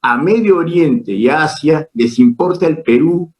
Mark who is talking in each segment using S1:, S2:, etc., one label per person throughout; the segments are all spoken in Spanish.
S1: A Medio Oriente y a Asia les importa el Perú,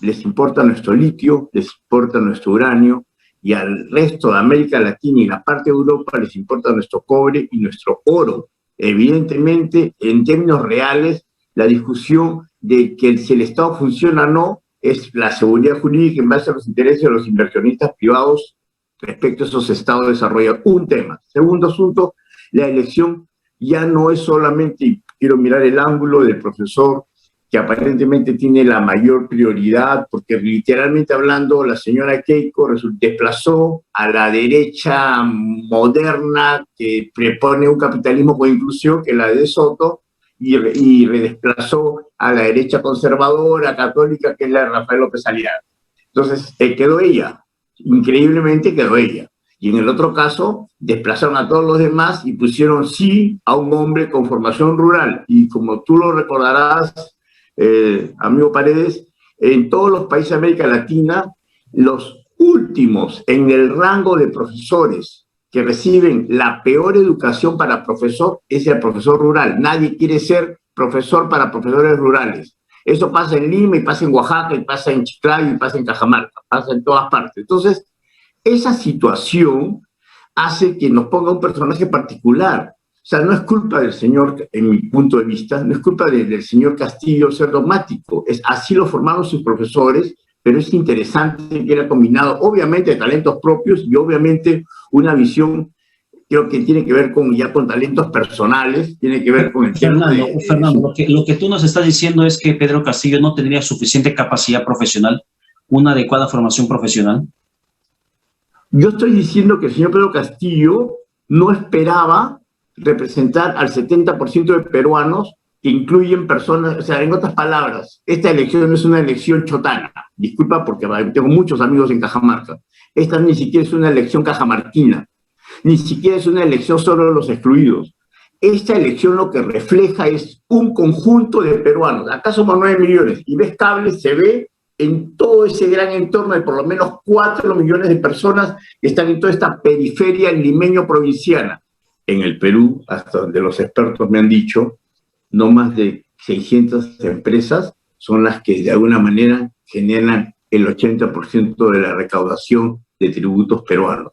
S1: les importa nuestro litio, les importa nuestro uranio, y al resto de América Latina y la parte de Europa les importa nuestro cobre y nuestro oro. Evidentemente, en términos reales, la discusión de que si el Estado funciona o no es la seguridad jurídica en base a los intereses de los inversionistas privados respecto a esos estados de desarrollo. Un tema. Segundo asunto, la elección ya no es solamente, y quiero mirar el ángulo del profesor, que aparentemente tiene la mayor prioridad, porque literalmente hablando, la señora Keiko desplazó a la derecha moderna que propone un capitalismo con inclusión, que es la de Soto, y redesplazó a la derecha conservadora, católica, que es la de Rafael López Aliaga. Entonces, quedó ella, increíblemente quedó ella. Y en el otro caso, desplazaron a todos los demás y pusieron sí a un hombre con formación rural. Y como tú lo recordarás, amigo Paredes, en todos los países de América Latina, los últimos en el rango de profesores que reciben la peor educación para profesor es el profesor rural. Nadie quiere ser profesor para profesores rurales. Eso pasa en Lima, y pasa en Oaxaca, y pasa en Chiclayo, y pasa en Cajamarca, pasa en todas partes. Entonces, esa situación hace que nos ponga un personaje particular. O sea, no es culpa del señor, en mi punto de vista, no es culpa del señor Castillo ser dogmático. Así lo formaron sus profesores, pero es interesante que era combinado, obviamente, talentos propios y obviamente una visión, creo que tiene que ver con talentos personales, tiene que ver con el tema de...
S2: Fernando, lo que tú nos estás diciendo es que Pedro Castillo no tendría suficiente capacidad profesional, una adecuada formación profesional.
S1: Yo estoy diciendo que el señor Pedro Castillo no esperaba representar al 70% de peruanos, que incluyen personas, o sea, en otras palabras, esta elección no es una elección chotana, disculpa porque tengo muchos amigos en Cajamarca, esta ni siquiera es una elección cajamarquina, ni siquiera es una elección solo de los excluidos. Esta elección lo que refleja es un conjunto de peruanos, acá somos 9 millones, y ves cable, se ve en todo ese gran entorno de por lo menos 4 millones de personas que están en toda esta periferia limeño-provinciana. En el Perú, hasta donde los expertos me han dicho, no más de 600 empresas son las que de alguna manera generan el 80% de la recaudación de tributos peruanos.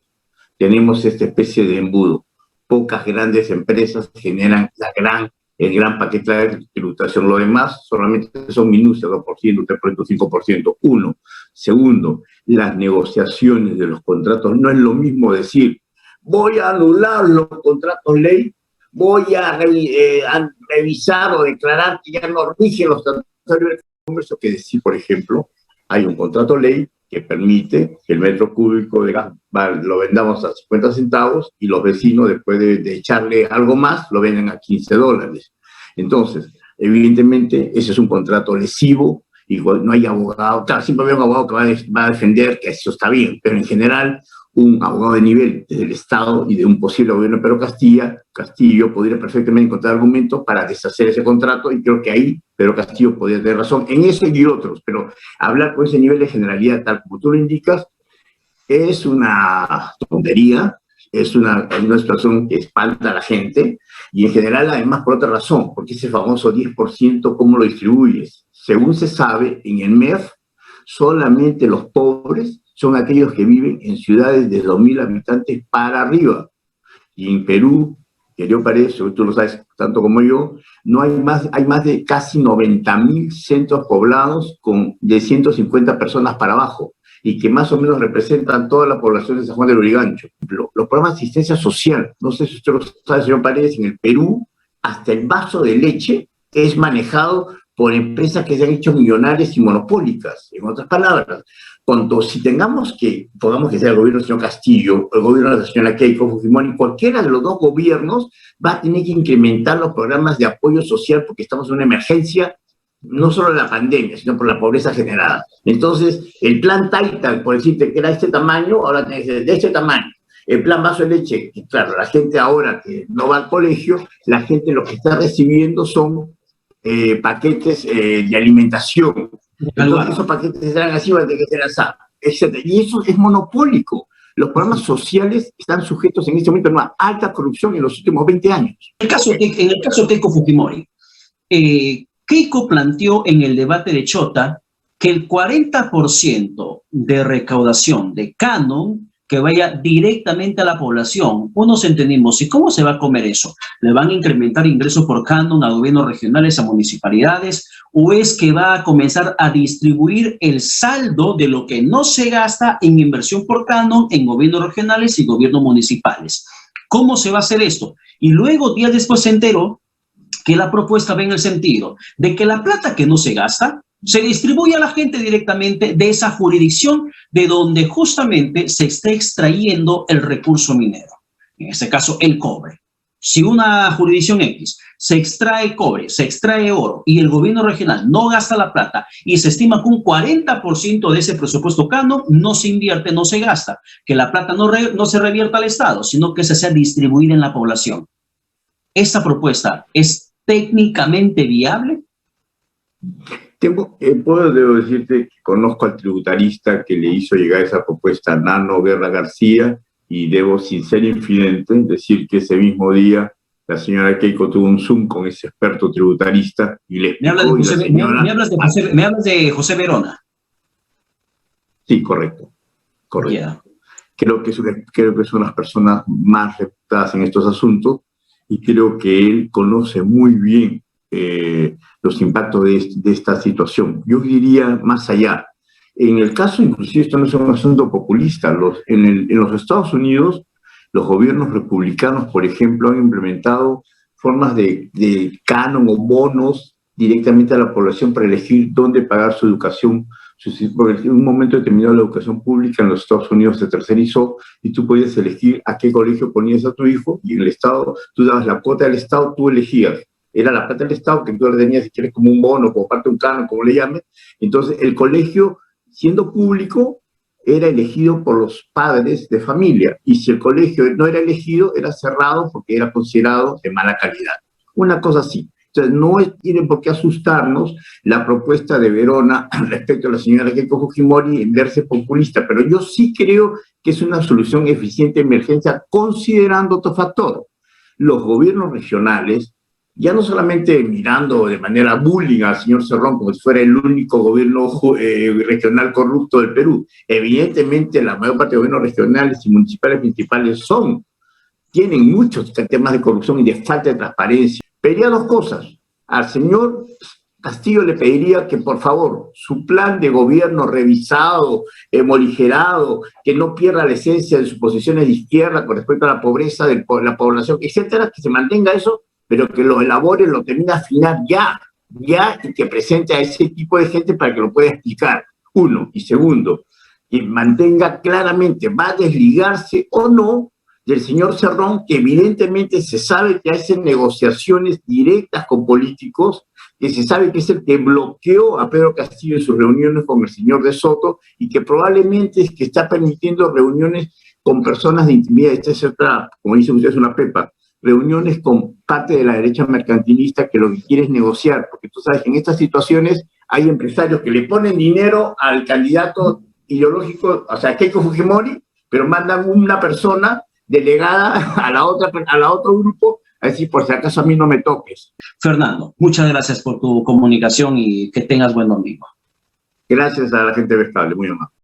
S1: Tenemos esta especie de embudo. Pocas grandes empresas generan el gran paquete de tributación. Lo demás solamente son minucias, 2%, 3%, 5%. Uno. Segundo, las negociaciones de los contratos. No es lo mismo decir, voy a anular los contratos ley, voy a revisar o declarar que ya no rigen los tratados de libre comercio, que decir, por ejemplo, hay un contrato ley que permite que el metro cúbico de gas lo vendamos a 50 centavos y los vecinos, después de echarle algo más, lo venden a $15. Entonces, evidentemente, ese es un contrato lesivo, igual no hay abogado, claro, siempre hay un abogado que va a defender que eso está bien, pero en general, un abogado de nivel del Estado y de un posible gobierno de Pedro Castillo podría perfectamente encontrar argumentos para deshacer ese contrato, y creo que ahí Pedro Castillo podría tener razón en ese y otros, pero hablar con ese nivel de generalidad, tal como tú lo indicas, es una tontería, es una situación que espanta a la gente, y en general además por otra razón, porque ese famoso 10%, ¿cómo lo distribuyes? Según se sabe, en el MEF, solamente los pobres son aquellos que viven en ciudades de 2.000 habitantes para arriba. Y en Perú, que yo parece, tú lo sabes tanto como yo, hay más de casi 90.000 centros poblados de 150 personas para abajo, y que más o menos representan toda la población de San Juan del Lurigancho. Los programas de asistencia social, no sé si usted lo sabe, señor Paredes, en el Perú, hasta el vaso de leche es manejado por empresas que se han hecho millonarias y monopólicas. En otras palabras, si podamos que sea el gobierno del señor Castillo, el gobierno de la señora Keiko Fujimori, cualquiera de los dos gobiernos va a tener que incrementar los programas de apoyo social, porque estamos en una emergencia, no solo de la pandemia, sino por la pobreza generada. Entonces, el plan Taita, por decirte que era de este tamaño, ahora tiene que ser de este tamaño. El plan vaso de leche, que claro, la gente ahora que no va al colegio, la gente lo que está recibiendo son paquetes de alimentación. Entonces, esos paquetes serán así, van a tener que ser así, etc. Y eso es monopólico. Los programas sociales están sujetos en este momento a una alta corrupción en los últimos 20 años.
S2: En el caso de Keiko Fujimori, Keiko planteó en el debate de Chota que el 40% de recaudación de canon que vaya directamente a la población. Unos entendimos, ¿y cómo se va a comer eso? ¿Le van a incrementar ingresos por canon a gobiernos regionales, a municipalidades? ¿O es que va a comenzar a distribuir el saldo de lo que no se gasta en inversión por canon en gobiernos regionales y gobiernos municipales? ¿Cómo se va a hacer esto? Y luego, días después, se enteró que la propuesta va en el sentido de que la plata que no se gasta se distribuye a la gente directamente de esa jurisdicción de donde justamente se está extrayendo el recurso minero. En este caso, el cobre. Si una jurisdicción X se extrae cobre, se extrae oro y el gobierno regional no gasta la plata y se estima que un 40% de ese presupuesto canon no se invierte, no se gasta, que la plata no se revierta al Estado, sino que se sea distribuida en la población. ¿Esta propuesta es técnicamente viable?
S1: Debo decirte que conozco al tributarista que le hizo llegar esa propuesta a Nano Guerra García y debo, sin ser infidente, decir que ese mismo día la señora Keiko tuvo un Zoom con ese experto tributarista y le explicó.
S2: Me hablas de José Verona.
S1: Sí, correcto.
S2: Yeah.
S1: Creo que es una de las personas más reputadas en estos asuntos y creo que él conoce muy bien los impactos de esta situación. Yo diría más allá. En el caso, inclusive, esto no es un asunto populista. En los Estados Unidos, los gobiernos republicanos, por ejemplo, han implementado formas de canon o bonos directamente a la población para elegir dónde pagar su educación. Porque en un momento determinado la educación pública en los Estados Unidos se tercerizó y tú podías elegir a qué colegio ponías a tu hijo y en el Estado, tú dabas la cuota del Estado, tú elegías. Era la plata del Estado que tú le tenías, si quieres, como un bono, como parte de un canon, como le llames. Entonces, el colegio, siendo público, era elegido por los padres de familia. Y si el colegio no era elegido, era cerrado porque era considerado de mala calidad. Una cosa así. Entonces, no tiene por qué asustarnos la propuesta de Verona respecto a la señora Keiko Fujimori en verse populista, pero yo sí creo que es una solución eficiente de emergencia considerando otro factor. Los gobiernos regionales, ya no solamente mirando de manera bullying al señor Cerrón como si fuera el único gobierno regional corrupto del Perú. Evidentemente, la mayor parte de gobiernos regionales y municipales principales tienen muchos temas de corrupción y de falta de transparencia. Pediría dos cosas. Al señor Castillo le pediría que, por favor, su plan de gobierno revisado, morigerado, que no pierda la esencia de sus posiciones de izquierda con respecto a la pobreza de la población, etcétera, que se mantenga eso, pero que lo elabore, lo termine de afinar ya, y que presente a ese tipo de gente para que lo pueda explicar, uno. Y segundo, que mantenga claramente, va a desligarse o no del señor Cerrón, que evidentemente se sabe que hace negociaciones directas con políticos, que se sabe que es el que bloqueó a Pedro Castillo en sus reuniones con el señor de Soto y que probablemente es que está permitiendo reuniones con personas de intimidad. Esta es otra, como dicen ustedes, una pepa. Reuniones con parte de la derecha mercantilista que lo que quiere es negociar, porque tú sabes que en estas situaciones hay empresarios que le ponen dinero al candidato ideológico, o sea, Keiko Fujimori, pero mandan una persona delegada a la otro grupo a decir, por si acaso a mí no me toques.
S2: Fernando, muchas gracias por tu comunicación y que tengas buen domingo.
S1: Gracias a la gente de Estable, muy amable.